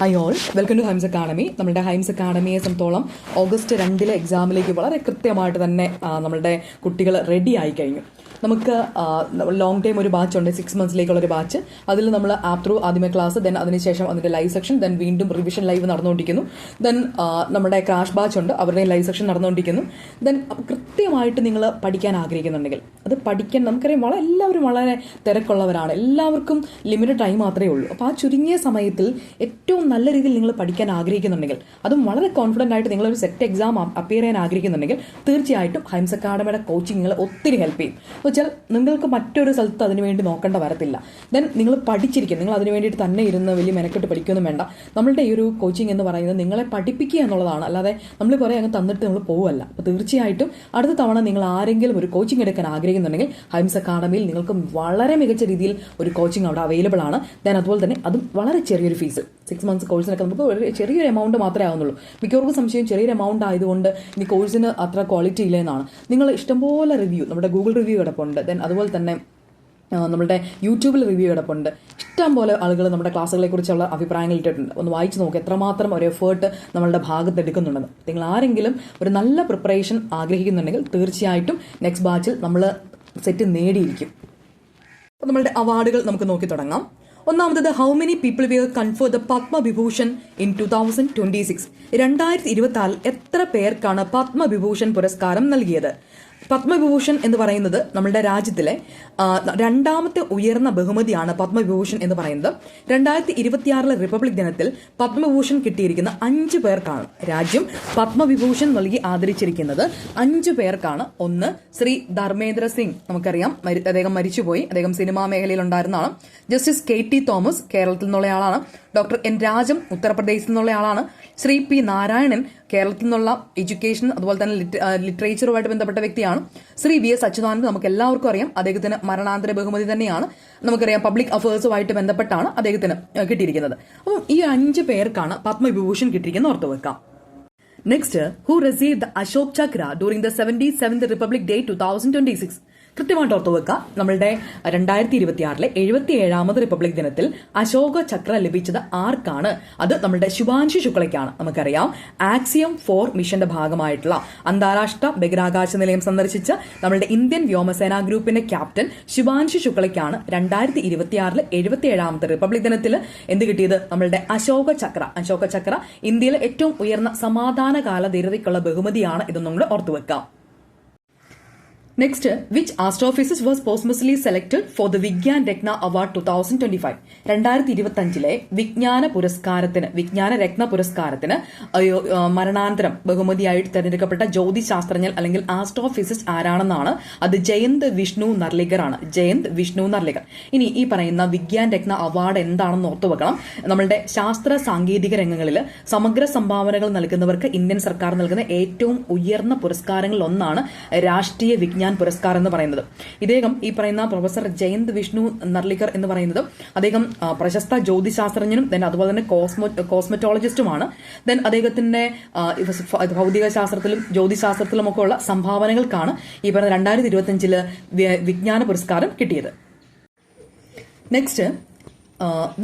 High all, welcome to Hymes academy. നമ്മുടെ Hymes അക്കാഡമിയെ സംബന്ധിച്ചോളം ഓഗസ്റ്റ് 2 എക്സാമിലേക്ക് വളരെ കൃത്യമായിട്ട് തന്നെ നമ്മളുടെ കുട്ടികൾ റെഡി ആയി കഴിഞ്ഞു. നമുക്ക് ലോങ് ടൈം ഒരു ബാച്ച് ഉണ്ട്, 6 monthsലേക്കുള്ള ഒരു ബാച്ച്. അതിൽ നമ്മൾ ആപ്പ് ത്രൂ ആദ്യമേ ക്ലാസ്, ദെൻ അതിനുശേഷം അതിൻ്റെ ലൈവ് സെക്ഷൻ, ദെൻ വീണ്ടും റിവിഷൻ ലൈവ് നടന്നുകൊണ്ടിരിക്കുന്നു. ദെൻ നമ്മുടെ ക്രാഷ് ബാച്ച് ഉണ്ട്, അവരുടെയും ലൈവ് സെക്ഷൻ നടന്നുകൊണ്ടിരിക്കുന്നു. ദെൻ കൃത്യമായിട്ട് നിങ്ങൾ പഠിക്കാൻ ആഗ്രഹിക്കുന്നുണ്ടെങ്കിൽ അത് പഠിക്കാൻ, നമുക്കറിയാം എല്ലാവരും വളരെ തിരക്കുള്ളവരാണ്, എല്ലാവർക്കും ലിമിറ്റഡ് ടൈം മാത്രമേ ഉള്ളൂ. അപ്പോൾ ആ ചുരുങ്ങിയ സമയത്തിൽ ഏറ്റവും നല്ല രീതിയിൽ നിങ്ങൾ പഠിക്കാൻ ആഗ്രഹിക്കുന്നുണ്ടെങ്കിൽ, അതും വളരെ കോൺഫിഡൻ്റ് ആയിട്ട് നിങ്ങളൊരു സെറ്റ് എക്സാം അപ്പിയർ ചെയ്യാൻ ആഗ്രഹിക്കുന്നുണ്ടെങ്കിൽ തീർച്ചയായിട്ടും ഹൈംസ് അക്കാഡമിയുടെ കോച്ചിങ് നിങ്ങളെ ഒത്തിരി ഹെൽപ്പ് ചെയ്യും. എന്ന് വെച്ചാൽ നിങ്ങൾക്ക് മറ്റൊരു സ്ഥലത്ത് അതിനുവേണ്ടി നോക്കേണ്ട വരത്തില്ല. ദെൻ നിങ്ങൾ പഠിച്ചിരിക്കും, നിങ്ങൾ അതിന് വേണ്ടിയിട്ട് തന്നെ ഇരുന്ന് വലിയ മെനക്കെട്ട് പഠിക്കുകയൊന്നും വേണ്ട. നമ്മളുടെ ഈ ഒരു കോച്ചിങ് എന്ന് പറയുന്നത് നിങ്ങളെ പഠിപ്പിക്കുക എന്നുള്ളതാണ്, അല്ലാതെ നമ്മൾ കുറേ അങ്ങ് തന്നിട്ട് നമ്മൾ പോവുമല്ല. അപ്പോൾ തീർച്ചയായിട്ടും അടുത്ത തവണ നിങ്ങൾ ആരെങ്കിലും ഒരു കോച്ചിങ് എടുക്കാൻ ആഗ്രഹിക്കുന്നുണ്ടെങ്കിൽ ഹൈംസ് അക്കാഡമിയിൽ നിങ്ങൾക്ക് വളരെ മികച്ച രീതിയിൽ ഒരു കോച്ചിങ് അവിടെ അവൈലബിൾ ആണ്. ദെൻ അതുപോലെ തന്നെ അതും വളരെ ചെറിയൊരു ഫീസ്, 6 months കോഴ്സിനൊക്കെ നമുക്ക് ഒരു ചെറിയൊരു എമൗണ്ട് മാത്രമേ ആവുന്നുള്ളൂ. മിക്കവർക്കും സംശയം ചെറിയൊരു എമൗണ്ട് ആയതുകൊണ്ട് ഇനി കോഴ്സിന് അത്ര ക്വാളിറ്റി ഇല്ല എന്നാണ്. നിങ്ങൾ ഇഷ്ടംപോലെ റിവ്യൂ, നമ്മുടെ ഗൂഗിൾ റിവ്യൂ കിടപ്പുണ്ട്, ദെൻ അതുപോലെ തന്നെ നമ്മുടെ യൂട്യൂബിൽ റിവ്യൂ കിടപ്പുണ്ട്. ഇഷ്ടം പോലെ ആളുകൾ നമ്മുടെ ക്ലാസ്സുകളെ കുറിച്ചുള്ള അഭിപ്രായങ്ങൾ ഇട്ടിട്ടുണ്ട്. ഒന്ന് വായിച്ച് നോക്കുക എത്രമാത്രം ഒരു എഫേർട്ട് നമ്മളുടെ ഭാഗത്ത് എടുക്കുന്നുണ്ടെന്ന്. നിങ്ങൾ ആരെങ്കിലും ഒരു നല്ല പ്രിപ്പറേഷൻ ആഗ്രഹിക്കുന്നുണ്ടെങ്കിൽ തീർച്ചയായിട്ടും നെക്സ്റ്റ് ബാച്ചിൽ നമ്മൾ സെറ്റ് നേടിയിരിക്കും. അപ്പോൾ നമ്മളുടെ അവാർഡുകൾ നമുക്ക് നോക്കി തുടങ്ങാം. ഒന്നാമത്, how many people will confer the Padma Vibhushan in 2026? 2024 എത്ര പേർക്കാണ് പത്മവിഭൂഷൺ പുരസ്കാരം നൽകിയത്? പത്മവിഭൂഷൺ എന്ന് പറയുന്നത് നമ്മുടെ രാജ്യത്തിലെ രണ്ടാമത്തെ ഉയർന്ന ബഹുമതിയാണ് പത്മവിഭൂഷൺ എന്ന് പറയുന്നത്. 2026 റിപ്പബ്ലിക് ദിനത്തിൽ പത്മവിഭൂഷൺ കിട്ടിയിരിക്കുന്ന 5 പേർക്കാണ് രാജ്യം പത്മവിഭൂഷൺ നൽകി ആദരിച്ചിരിക്കുന്നത്. 5 പേർക്കാണ്. ഒന്ന്, ശ്രീ ധർമ്മേന്ദ്ര സിംഗ്, നമുക്കറിയാം അദ്ദേഹം മരിച്ചുപോയി, അദ്ദേഹം സിനിമാ മേഖലയിൽ ഉണ്ടായിരുന്നതാണ്. ജസ്റ്റിസ് KT തോമസ്, കേരളത്തിൽ നിന്നുള്ളയാളാണ്. ഡോക്ടർ N രാജം, ഉത്തർപ്രദേശിൽ നിന്നുള്ളയാളാണ്. ശ്രീ P നാരായണൻ, കേരളത്തിൽ നിന്നുള്ള എഡ്യൂക്കേഷൻ അതുപോലെ തന്നെ ലിറ്ററേച്ചറുമായിട്ട് ബന്ധപ്പെട്ട വ്യക്തിയാണ്. ശ്രീ VS അച്യുതാനന്ദൻ, നമുക്ക് എല്ലാവർക്കും അറിയാം, അദ്ദേഹത്തിന് മരണാന്തര ബഹുമതി തന്നെയാണ്. നമുക്കറിയാം പബ്ലിക് അഫയേഴ്സുമായിട്ട് ബന്ധപ്പെട്ടാണ് അദ്ദേഹത്തിന് കിട്ടിയിരിക്കുന്നത്. അപ്പം ഈ 5 പേർക്കാണ് പത്മവിഭൂഷൺ കിട്ടിയിരിക്കുന്നത്, ഓർത്തു വെക്കാം. Next, who received the Ashok Chakra during the 77th republic day 2026? കൃത്യമായിട്ട് ഓർത്തു വെക്കുക, നമ്മളുടെ 2026 77ാമത് റിപ്പബ്ലിക് ദിനത്തിൽ അശോക ചക്ര ലഭിച്ചത് ആർക്കാണ്? അത് നമ്മളുടെ ശുഭാൻശു ശുക്ലയ്ക്കാണ്. നമുക്കറിയാം ആക്സിയം 4 മിഷന്റെ ഭാഗമായിട്ടുള്ള അന്താരാഷ്ട്ര ബഹിരാകാശ നിലയം സന്ദർശിച്ച നമ്മളുടെ ഇന്ത്യൻ വ്യോമസേനാ ഗ്രൂപ്പിന്റെ ക്യാപ്റ്റൻ ശുഭാൻശു ശുക്ലയ്ക്കാണ് 2026 77ാമത് റിപ്പബ്ലിക് ദിനത്തിൽ എന്ത് കിട്ടിയത്? നമ്മളുടെ അശോക ചക്ര. അശോക ചക്ര ഇന്ത്യയിലെ ഏറ്റവും ഉയർന്ന സമാധാനകാല ധീരതയ്ക്കുള്ള ബഹുമതിയാണ്. ഇതൊന്നും കൂടെ ഓർത്തു വെക്കാം. Next, which astrophysicist was posthumously selected for the Vigyan Ratna Award 2025? 2025 വിജ്ഞാന പുരസ്കാരത്തിന്, വിജ്ഞാന രത്ന പുരസ്കാരത്തിന് മരണാന്തരം ബഹുമതിയായിട്ട് തെരഞ്ഞെടുക്കപ്പെട്ട ജ്യോതിശാസ്ത്രജ്ഞൻ അല്ലെങ്കിൽ ആസ്ട്രോഫിസിസ്റ്റ് ആരാണെന്നാണ്. അത് ജയന്ത് വിഷ്ണു നർലികർ ആണ്. ജയന്ത് വിഷ്ണു നർലികർ. ഇനി ഈ പറയുന്ന വിജ്ഞാൻ രത്ന അവാർഡ് എന്താണെന്ന് ഓർത്തു വെക്കണം. നമ്മളുടെ ശാസ്ത്ര സാങ്കേതിക രംഗങ്ങളിൽ സമഗ്ര സംഭാവനകൾ നൽകുന്നവർക്ക് ഇന്ത്യൻ സർക്കാർ നൽകുന്ന ഏറ്റവും ഉയർന്ന പുരസ്കാരങ്ങളിൽ ഒന്നാണ് രാഷ്ട്രീയ വിജ്ഞാൻ പുരസ്കാരം എന്ന് പറയുന്നത്. ഇദ്ദേഹം, ഈ പറയുന്ന പ്രൊഫസർ ജയന്ത് വിഷ്ണു നർലികർ എന്ന് പറയുന്നത്, അദ്ദേഹം പ്രശസ്ത ജ്യോതിശാസ്ത്രജ്ഞനും ദെൻ അതുപോലെ തന്നെ കോസ്മെറ്റോളജിസ്റ്റുമാണ്. ദെൻ അദ്ദേഹത്തിന്റെ ഭൗതിക ശാസ്ത്രത്തിലും ജ്യോതിശാസ്ത്രത്തിലും ഒക്കെ ഉള്ള സംഭാവനകൾക്കാണ് ഈ പറയുന്ന 2025 വിജ്ഞാന പുരസ്കാരം കിട്ടിയത്. Next,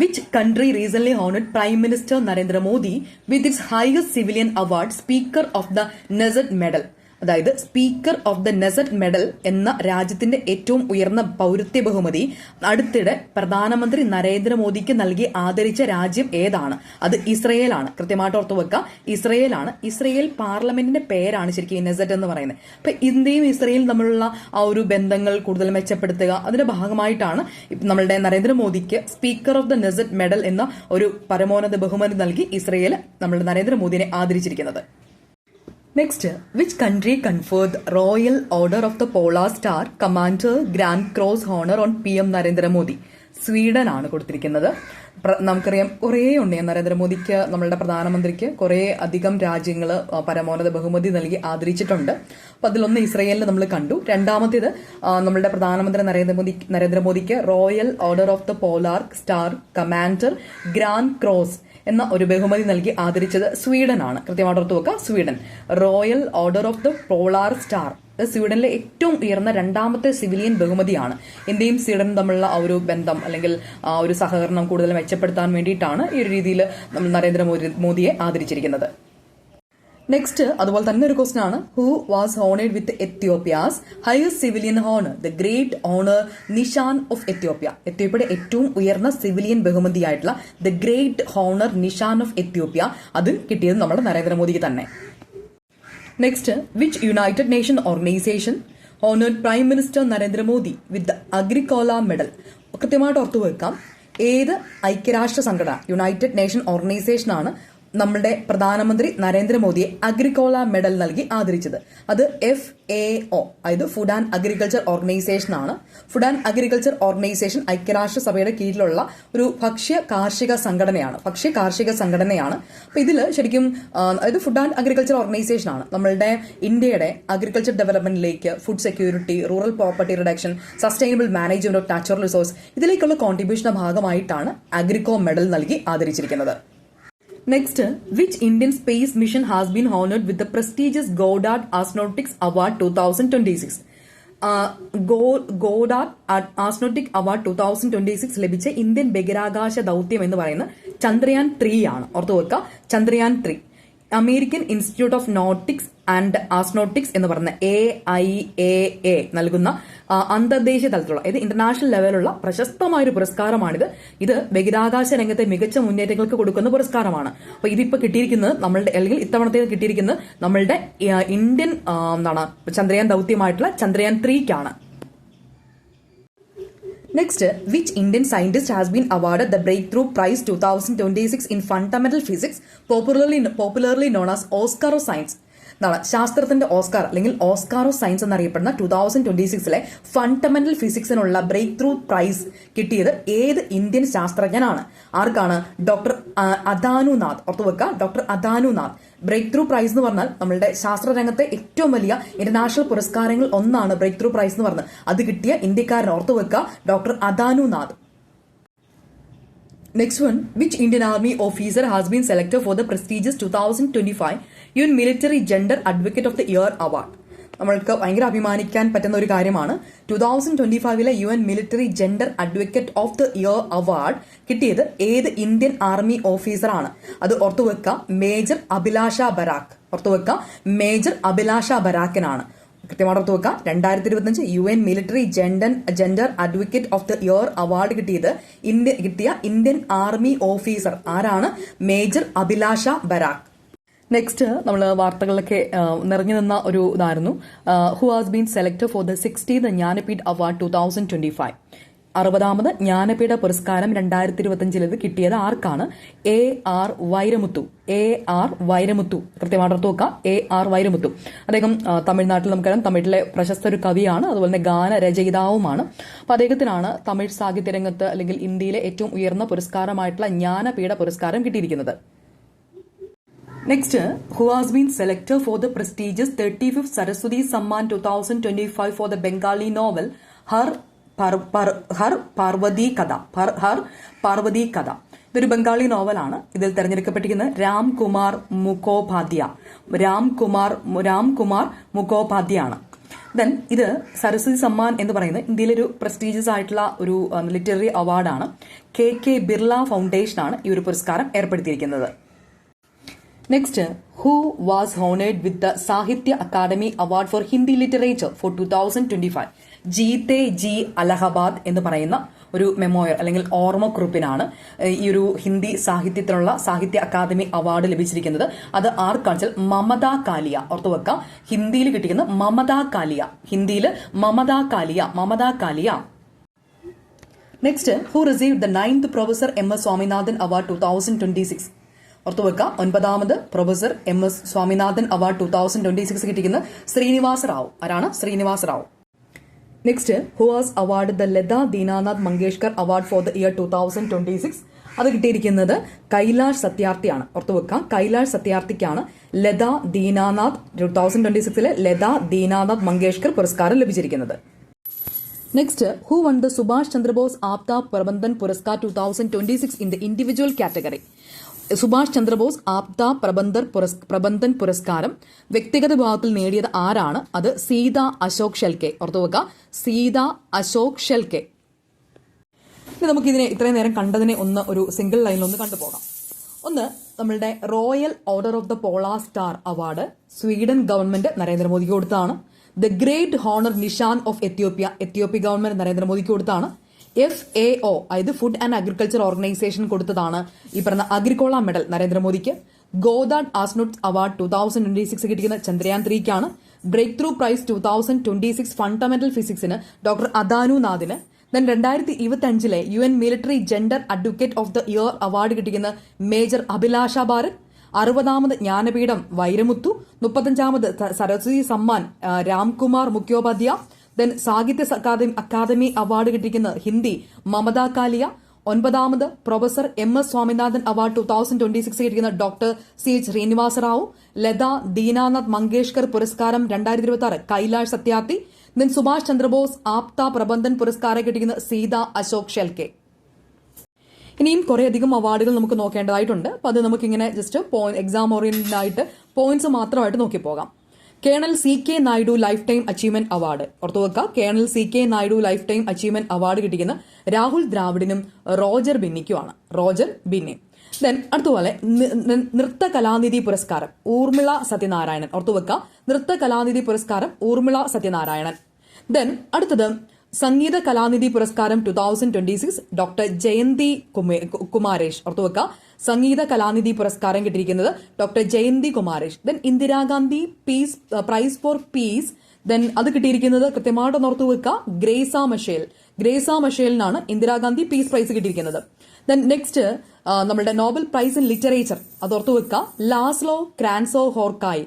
which country recently honored Prime Minister Narendra Modi with its highest civilian award, Speaker of the Nezet Medal? അതായത് speaker of the Knesset medal എന്ന രാജ്യത്തിന്റെ ഏറ്റവും ഉയർന്ന പൗരത്വ ബഹുമതി അടുത്തിടെ പ്രധാനമന്ത്രി നരേന്ദ്രമോദിക്ക് നൽകി ആദരിച്ച രാജ്യം ഏതാണ്? അത് ഇസ്രയേലാണ്. കൃത്യമായിട്ട് ഓർത്തു വെക്കുക, ഇസ്രയേലാണ്. ഇസ്രയേൽ പാർലമെന്റിന്റെ പേരാണ് ശരിക്കും ഈ നെസറ്റ് എന്ന് പറയുന്നത്. അപ്പൊ ഇന്ത്യയും ഇസ്രയേലും തമ്മിലുള്ള ആ ഒരു ബന്ധങ്ങൾ കൂടുതൽ മെച്ചപ്പെടുത്തുക, അതിന്റെ ഭാഗമായിട്ടാണ് നമ്മളുടെ നരേന്ദ്രമോദിക്ക് speaker of the Knesset medal എന്ന ഒരു പരമോന്നത ബഹുമതി നൽകി ഇസ്രയേൽ നമ്മളുടെ നരേന്ദ്രമോദിനെ ആദരിച്ചിരിക്കുന്നത്. Next, which country conferred Royal Order of the Polar Star Commander Grand Cross Honor on PM Narendra Modi? Sweden ആണ് കൊടുത്തിരിക്കുന്നത്. നമുക്കറിയാം കുറേ ഉണ്ട് നരേന്ദ്രമോദിക്ക്, നമ്മളുടെ പ്രധാനമന്ത്രിക്ക് കുറേ അധികം രാജ്യങ്ങൾ പരമോന്നത ബഹുമതി നൽകി ആദരിച്ചിട്ടുണ്ട്. അപ്പൊ അതിലൊന്ന് ഇസ്രയേലിന് നമ്മൾ കണ്ടു. രണ്ടാമത്തേത് നമ്മളുടെ പ്രധാനമന്ത്രി നരേന്ദ്രമോദിക്ക് royal order of the polar star commander grand cross എന്ന ഒരു ബഹുമതി നൽകി ആദരിച്ചത് സ്വീഡൻ ആണ്. കൃത്യമായിട്ട് ഓർത്തു വെക്കുക, Sweden. Royal order of the polar star സ്വീഡനിലെ ഏറ്റവും ഉയർന്ന രണ്ടാമത്തെ സിവിലിയൻ ബഹുമതിയാണ്. ഇന്ത്യയും സ്വീഡനും തമ്മിലുള്ള ആ ഒരു ബന്ധം അല്ലെങ്കിൽ ആ ഒരു സഹകരണം കൂടുതൽ മെച്ചപ്പെടുത്താൻ വേണ്ടിയിട്ടാണ് ഈ ഒരു രീതിയിൽ നമ്മൾ നരേന്ദ്രമോദിയെ ആദരിച്ചിരിക്കുന്നത്. നെക്സ്റ്റ് അതുപോലെ തന്നെ ഒരു ക്വസ്റ്റൻ ആണ്, who was honoured with Ethiopia's highest civilian honour the great honour Nishan of Ethiopia. എത്യോപ്യയുടെ ഏറ്റവും ഉയർന്ന സിവിലിയൻ ബഹുമതിയായിട്ടുള്ള the great honour Nishan of Ethiopia അത് കിട്ടിയത് നമ്മുടെ നരേന്ദ്രമോദിക്ക് തന്നെ. Next, which United Nation organisation honoured prime minister Narendra Modi with the Agricola medal. കൃത്യമായിട്ട് ഓർത്തു വെക്കാം, ഏത് ഐക്യരാഷ്ട്ര സംഘടന യുണൈറ്റഡ് നേഷൻ ഓർഗനൈസേഷനാണ് നമ്മുടെ പ്രധാനമന്ത്രി നരേന്ദ്രമോദിയെ അഗ്രിക്കോള മെഡൽ നൽകി ആദരിച്ചത്? അത് FAO, അതായത് ഫുഡ് ആൻഡ് അഗ്രികൾച്ചർ ഓർഗനൈസേഷൻ ആണ്. ഫുഡ് ആൻഡ് അഗ്രികൾച്ചർ ഓർഗനൈസേഷൻ ഐക്യരാഷ്ട്രസഭയുടെ കീഴിലുള്ള ഒരു ഭക്ഷ്യ കാർഷിക സംഘടനയാണ്. അപ്പൊ ഇതിൽ ശരിക്കും അതായത് ഫുഡ് ആൻഡ് അഗ്രികൾച്ചർ ഓർഗനൈസേഷൻ ആണ് നമ്മളുടെ ഇന്ത്യയുടെ അഗ്രികൾച്ചർ ഡെവലപ്മെന്റിലേക്ക്, food security, rural property reduction, sustainable management of natural resource, ഇതിലേക്കുള്ള കോൺട്രിബ്യൂഷന്റെ ഭാഗമായിട്ടാണ് അഗ്രിക്കോ മെഡൽ നൽകി ആദരിച്ചിരിക്കുന്നത്. Next, which Indian space mission has been honored with the prestigious Goddard Astronautics Award 2026? Goddard Astronautics Award 2026 ലഭിച്ച Indian ബഹിരാകാശ ദൗത്യം എന്ന് പറയുന്നത് ചന്ദ്രയാൻ 3 ആണ്. ഓർത്തു വെക്കുക, Chandrayaan 3. American institute of nautics and astronautics എന്ന് പറയുന്ന AIAA നൽകുന്ന അന്തർദേശീയ തലത്തിലുള്ള, അതായത് ഇന്റർനാഷണൽ ലെവലുള്ള പ്രശസ്തമായൊരു പുരസ്കാരമാണിത്. ഇത് ബഹിരാകാശ രംഗത്തെ മികച്ച മുന്നേറ്റങ്ങൾക്ക് കൊടുക്കുന്ന പുരസ്കാരമാണ്. അപ്പൊ ഇതിപ്പോ കിട്ടിയിരിക്കുന്നത് നമ്മളുടെ, അല്ലെങ്കിൽ ഇത്തവണത്തെ കിട്ടിയിരിക്കുന്നത് നമ്മളുടെ ഇന്ത്യൻ ചന്ദ്രയാൻ ദൗത്യമായിട്ടുള്ള ചന്ദ്രയാൻ 3ക്കാണ്. Next, which Indian scientist has been awarded the Breakthrough Prize 2026 in Fundamental Physics, popularly known as Oscar of Science? ശാസ്ത്രത്തിന്റെ ഓസ്കാർ അല്ലെങ്കിൽ ഓസ്കാർ ഓഫ് സയൻസ് എന്നറിയപ്പെടുന്ന 2026 ഫണ്ടമെന്റൽ ഫിസിക്സിനുള്ള ബ്രേക്ക് ത്രൂ പ്രൈസ് കിട്ടിയത് ഏത് ഇന്ത്യൻ ശാസ്ത്രജ്ഞനാണ്? ആർക്കാണ്? ഡോക്ടർ അദാനുനാഥ്. ഓർത്തുവെക്കുക, doctor Adanunath. Breakthrough prize എന്ന് പറഞ്ഞാൽ നമ്മളുടെ ശാസ്ത്രരംഗത്തെ ഏറ്റവും വലിയ ഇന്റർനാഷണൽ പുരസ്കാരങ്ങൾ ഒന്നാണ് ബ്രേക്ക് ത്രൂ പ്രൈസ് എന്ന് പറഞ്ഞത്. അത് കിട്ടിയ ഇന്ത്യക്കാരൻ ഓർത്തുവെക്കുക, doctor അദാനുനാഥ്. Next one, which Indian Army officer has been selected for the prestigious 2025 UN Military Gender Advocate of the Year Award? നമ്മൾക്ക് ഭയങ്കര അഭിമാനിക്കാൻ പറ്റുന്ന ഒരു കാര്യമാണ്. 2025 UN military gender advocate of the year award കിട്ടിയത് ഏത് ഇന്ത്യൻ ആർമി ഓഫീസറാണ്? അത് ഓർത്തുവെക്കുക, മേജർ അഭിലാഷ ബരാക്ക്. ഓർത്തുവെക്കുക, മേജർ അഭിലാഷ ബരാക്കിനാണ്. കൃത്യമായിട്ട് ഓർത്തു വെക്കുക, 2025 UN military gender advocate of the year award കിട്ടിയ ഇന്ത്യൻ ആർമി ഓഫീസർ ആരാണ്? മേജർ അഭിലാഷ ബരാക്ക്. നെക്സ്റ്റ്, നമ്മൾ വാർത്തകളിലൊക്കെ നിറഞ്ഞു നിന്ന ഒരു ഇതായിരുന്നു, who has been selected for the 60th Jnanpith award 2025. 60ാമത് ജ്ഞാനപീഠ പുരസ്കാരം 2025 കിട്ടിയത് ആർക്കാണ്? AR വൈരമുത്തു. കൃത്യമായിട്ട് ഓർത്തു നോക്കുക, AR വൈരമുത്തു. അദ്ദേഹം തമിഴ്നാട്ടിൽ നമുക്കറിയാം, തമിഴിലെ പ്രശസ്ത ഒരു കവിയാണ്, അതുപോലെ തന്നെ ഗാനരചയിതാവുമാണ്. അപ്പൊ അദ്ദേഹത്തിനാണ് തമിഴ് സാഹിത്യ രംഗത്ത് അല്ലെങ്കിൽ ഇന്ത്യയിലെ ഏറ്റവും ഉയർന്ന പുരസ്കാരമായിട്ടുള്ള ജ്ഞാനപീഠ പുരസ്കാരം കിട്ടിയിരിക്കുന്നത്. Next, who has been selected for the prestigious 35th Saraswati Samman 2025 for the Bengali novel Har Parvathi കഥ. ഇതൊരു ബംഗാളി നോവലാണ്. ഇതിൽ തെരഞ്ഞെടുക്കപ്പെട്ടിരിക്കുന്നത് രാംകുമാർ മുഖോപാധ്യ ആണ്. ദെൻ ഇത് സരസ്വതി സമ്മാൻ എന്ന് പറയുന്നത് ഇന്ത്യയിലെ ഒരു പ്രസ്റ്റീജിയസ് ആയിട്ടുള്ള ഒരു ലിറ്റററി അവാർഡാണ്. KK ബിർള ഫൗണ്ടേഷനാണ് ഈ ഒരു പുരസ്കാരം ഏർപ്പെടുത്തിയിരിക്കുന്നത്. Next, who was honored with the Sahitya Academy Award for Hindi Literature for 2025? ജീത്തെ ജി അലഹബാദ് എന്ന് പറയുന്ന ഒരു മെമ്മോയർ അല്ലെങ്കിൽ ഓർമ്മക്കുറിപ്പിനാണ് ഈ ഒരു ഹിന്ദി സാഹിത്യത്തിനുള്ള സാഹിത്യ അക്കാദമി അവാർഡ് ലഭിച്ചിരിക്കുന്നത്. അത് ആർക്കാണ് വെച്ചാൽ മമത കാലിയ. ഓർത്തുവെക്കാം, ഹിന്ദിയിൽ കിട്ടിക്കുന്ന Mamata Kalia. Next, who received the 9th Professor M.S. Swaminathan Award 2026? ഓർത്തുവെക്കുക, 9ാമത് പ്രൊഫസർ MS സ്വാമിനാഥൻ അവാർഡ് 2026 കിട്ടിയിരിക്കുന്നത് ശ്രീനിവാസ റാവു. ആരാണ്? Srinivasa Rao. Next, who has awarded the Lata Dinanath Mangeshkar award for the year 2026? അത് കിട്ടിയിരിക്കുന്നത് കൈലാഷ് സത്യാർത്ഥിയാണ്. ഓർത്തുവെക്കുക, കൈലാഷ് സത്യാർത്ഥിക്കാണ് ലത ദീനാനാഥ് 2026 ലത ദീനാനാഥ് മങ്കേഷ്കർ പുരസ്കാരം ലഭിച്ചിരിക്കുന്നത്. Next, who won the Subhash Chandra Bose Apda Prabandhan Puraskar 2026 in the individual category? Subhash Chandra Bose Apda Prabandhan പുരസ്കാരം വ്യക്തിഗത വിഭാഗത്തിൽ നേടിയത് ആരാണ്? അത് സീത അശോക് ഷെൽക്കെ. ഓർത്തുവെക്കുക, സീത അശോക് ഷെൽക്കെ. ഇനി നമുക്കിതിനെ ഇത്രയും നേരം കണ്ടതിനെ ഒരു സിംഗിൾ ലൈനിൽ ഒന്ന് കണ്ടുപോകാം. ഒന്ന്, നമ്മളുടെ royal order of the polar star award Sweden government നരേന്ദ്രമോദിക്ക് കൊടുത്താണ്. The great honour Nishan of Ethiopia government നരേന്ദ്രമോദിക്ക് കൊടുത്താണ്. FAO അതായത് ഫുഡ് ആൻഡ് അഗ്രികൾച്ചർ ഓർഗനൈസേഷൻ കൊടുത്തതാണ് ഈ പറഞ്ഞ അഗ്രിക്കോള മെഡൽ നരേന്ദ്രമോദിക്ക്. ഗോദാഡ് ആസ്ട്രോനോട്സ് അവാർഡ് 2026 കിട്ടിക്കുന്ന ചന്ദ്രയാൻ 3ക്കാണ്. ബ്രേക്ക് ത്രൂ പ്രൈസ് 2026 ഫണ്ടമെന്റൽ ഫിസിക്സിന് ഡോക്ടർ അദാനു നാഥിന്. Then 2025 UN military gender advocate of the year award കിട്ടിക്കുന്ന മേജർ അഭിലാഷ ഭാരത്. 60ാമത് ജ്ഞാനപീഠം വൈരമുത്തു. 35ാമത് സരസ്വതി സമ്മാൻ രാംകുമാർ മുഖ്യോപാധ്യായ. ദെൻ സാഹിത്യ അക്കാദമി അവാർഡ് കിട്ടിയിരിക്കുന്ന ഹിന്ദി മമത കാലിയ. 9ാമത് പ്രൊഫസർ MS സ്വാമിനാഥൻ അവാർഡ് 2026 കിട്ടിയിരിക്കുന്ന ഡോക്ടർ CH ശ്രീനിവാസ റാവു. ലത ദീനാനാഥ് മങ്കേഷ്കർ പുരസ്കാരം 2026 കൈലാഷ് സത്യാർത്ഥി. ദെൻ സുഭാഷ് ചന്ദ്രബോസ് ആപ്ത പ്രബന്ധൻ പുരസ്കാരം കിട്ടിയിരിക്കുന്ന സീത അശോക് ഷെൽക്കെ. ഇനിയും കുറേയധികം അവാർഡുകൾ നമുക്ക് നോക്കേണ്ടതായിട്ടുണ്ട്. അപ്പൊ അത് നമുക്കിങ്ങനെ ജസ്റ്റ് എക്സാം ഓറിയന്റഡ് ആയിട്ട് പോയിന്റ്സ് മാത്രമായിട്ട് നോക്കിപ്പോകാം. Colonel CK Naidu life time achievement award. ഓർത്തുവെക്കുക, colonel CK Naidu life time achievement award കിട്ടിക്കുന്ന രാഹുൽ ദ്രാവിഡിനും റോജർ ബിന്നിക്കുമാണ്. Roger Binny. ദെൻ അടുത്തപോലെ നൃത്ത കലാനിധി പുരസ്കാരം ഊർമിള സത്യനാരായണൻ. ഓർത്തുവെക്കുക, നൃത്ത കലാനിധി പുരസ്കാരം ഊർമിള സത്യനാരായണൻ. ദെൻ അടുത്തത് സംഗീത കലാനിധി പുരസ്കാരം 2026 ഡോക്ടർ ജയന്തി കുമാരേഷ്. ഓർത്തുവെക്കുക, സംഗീത കലാനിധി പുരസ്കാരം കിട്ടിയിരിക്കുന്നത് doctor Jayanthi Kumaresh. Then Indira Gandhi peace prize for peace. Then അത് കിട്ടിയിരിക്കുന്നത് കൃത്യമായിട്ട് ഓർത്തു വെക്കുക, ഗ്രേസ മഷേലിനാണ് ഇന്ദിരാഗാന്ധി പീസ് പ്രൈസ് കിട്ടിയിരിക്കുന്നത്. ദെൻ നെക്സ്റ്റ് നമ്മുടെ നോബൽ പ്രൈസ് ഇൻ ലിറ്ററേച്ചർ അത് ഓർത്തു വെക്കുക, Laszlo Krasznahorkai.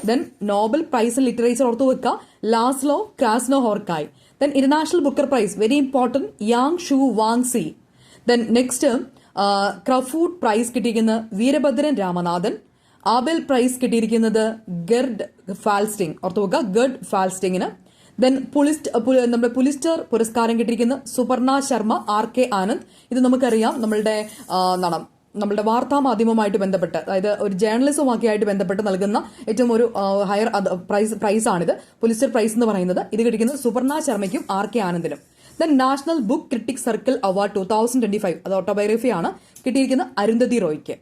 Then Nobel prize in literature ഓർത്തു വെക്കുക, Laszlo Krasznahorkai. Then international Booker prize very important, യാങ് ഷു വാങ് സി. ദെൻ നെക്സ്റ്റ് ക്രഫൂഡ് പ്രൈസ് കിട്ടിയിരിക്കുന്ന വീരഭദ്രൻ രാമനാഥൻ. ആബൽ പ്രൈസ് കിട്ടിയിരിക്കുന്നത് ഗർഡ് ഫാൽസ്റ്റിംഗ്. ഓർത്തുവെക്കുക, ഗർഡ് ഫാൽസ്റ്റിംഗിന്. ദെൻ നമ്മുടെ പുലിസ്റ്റർ പുരസ്കാരം കിട്ടിയിരിക്കുന്ന സുപർണ ശർമ്മ, RK ആനന്ദ്. ഇത് നമുക്കറിയാം നമ്മളുടെ വാർത്താ മാധ്യമവുമായിട്ട് ബന്ധപ്പെട്ട്, അതായത് ഒരു ജേർണലിസവുമൊക്കെ ആയിട്ട് ബന്ധപ്പെട്ട് നൽകുന്ന ഏറ്റവും ഒരു ഹയർ പ്രൈസാണിത്, പുലിസ്റ്റർ പ്രൈസ് എന്ന് പറയുന്നത്. ഇത് കിട്ടിയിരിക്കുന്നത് സുപർണ ശർമ്മയ്ക്കും RK ആനന്ദിനും. Then national book critic circle award 2025 അത് ഓട്ടോബയോഗ്രഫിയാണ്, കിട്ടിയിരിക്കുന്ന അരുന്ധതി റോയ്ക്ക്.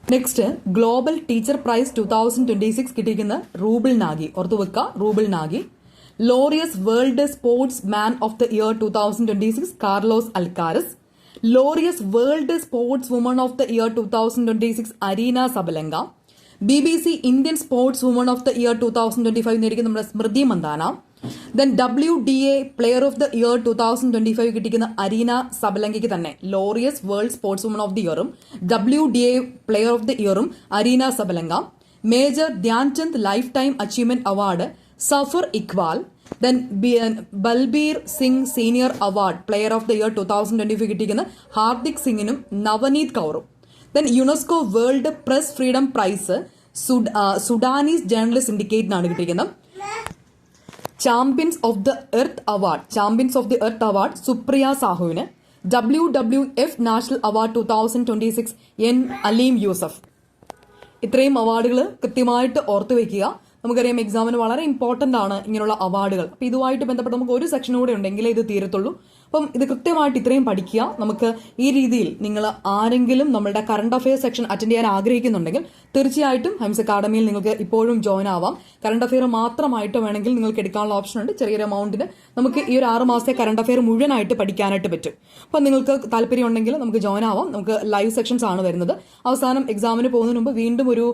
നെക്സ്റ്റ് ഗ്ലോബൽ ടീച്ചർ പ്രൈസ് 2026 കിട്ടിയിരിക്കുന്ന റൂബിൾ നാഗി. ഓർത്തുവെക്കുക, Rouble Nagi. Laureus world sports man of the year 2026 Carlos Alcaraz. Laureus world sports woman of the year 2026 Aryna Sabalenka. BBC Indian sports woman of the year 2025 നേടിക്കുന്ന നമ്മുടെ Smriti Mandhana. Then WDA player of the year 2025 കിട്ടിക്കുന്ന Aryna സബലങ്കയ്ക്ക് തന്നെ Laureus world sports woman of the ഇയറും WDA player of the ഇയറും Aryna Sabalenka. Major Dhyan Chand life time achievement award Zafar Iqbal. Then Balbir Singh senior award player of the year 2025 കിട്ടിക്കുന്ന ഹാർദിക് സിംഗിനും നവനീത് കൌറും. Then UNESCO world press freedom prize Sudanese journalist സിൻഡിക്കേറ്റിനാണ് കിട്ടിയിരിക്കുന്നത്. Champions of the earth award Supriya സാഹുവിന്. WWF national award 2026 N Aleem Yousuf. ഇത്രയും അവാർഡുകൾ കൃത്യമായിട്ട് ഓർത്തുവെക്കുക. നമുക്കറിയാം എക്സാമിന് വളരെ ഇമ്പോർട്ടന്റ് ആണ് ഇങ്ങനെയുള്ള അവാർഡുകൾ. അപ്പൊ ഇതുമായിട്ട് ബന്ധപ്പെട്ട് നമുക്ക് ഒരു സെക്ഷൻ കൂടെ ഉണ്ടെങ്കിലേ ഇത് തീരത്തുള്ളൂ. അപ്പം ഇത് കൃത്യമായിട്ട് ഇത്രയും പഠിക്കുക. നമുക്ക് ഈ രീതിയിൽ നിങ്ങൾ ആരെങ്കിലും നമ്മളുടെ കറണ്ട് അഫെയർ സെക്ഷൻ അറ്റൻഡ് ചെയ്യാൻ ആഗ്രഹിക്കുന്നുണ്ടെങ്കിൽ തീർച്ചയായിട്ടും ഹൈംസ് അക്കാഡമിയിൽ നിങ്ങൾക്ക് ഇപ്പോഴും ജോയിൻ ആവാം. കറണ്ട് അഫെയർ മാത്രമായിട്ട് വേണമെങ്കിൽ നിങ്ങൾക്ക് എടുക്കാനുള്ള ഓപ്ഷൻ ഉണ്ട്. ചെറിയൊരു എമൗണ്ടിന് നമുക്ക് ഈ ഒരു 6 മാസത്തെ കറണ്ട് അഫെയർ മുഴുവനായിട്ട് പഠിക്കാനായിട്ട് പറ്റും. അപ്പം നിങ്ങൾക്ക് താല്പര്യം ഉണ്ടെങ്കിൽ നമുക്ക് ജോയിൻ ആവാം. നമുക്ക് ലൈവ് സെക്ഷൻസ് ആണ് വരുന്നത്. അവസാനം എക്സാമിന് പോകുന്നതിന് മുമ്പ് വീണ്ടും ഒരു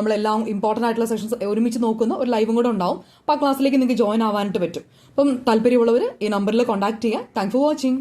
നമ്മളെല്ലാം ഇമ്പോർട്ടന്റ് ആയിട്ടുള്ള സെക്ഷൻസ് ഒരുമിച്ച് നോക്കുന്ന ഒരു ലൈവും കൂടെ ഉണ്ടാവും. അപ്പോൾ ആ ക്ലാസ്സിലേക്ക് നിങ്ങൾക്ക് ജോയിൻ ആവാനായിട്ട് പറ്റും. അപ്പം താല്പര്യമുള്ളവർ ഈ നമ്പറിൽ കോൺടാക്ട് ചെയ്യാം. Thanks for watching.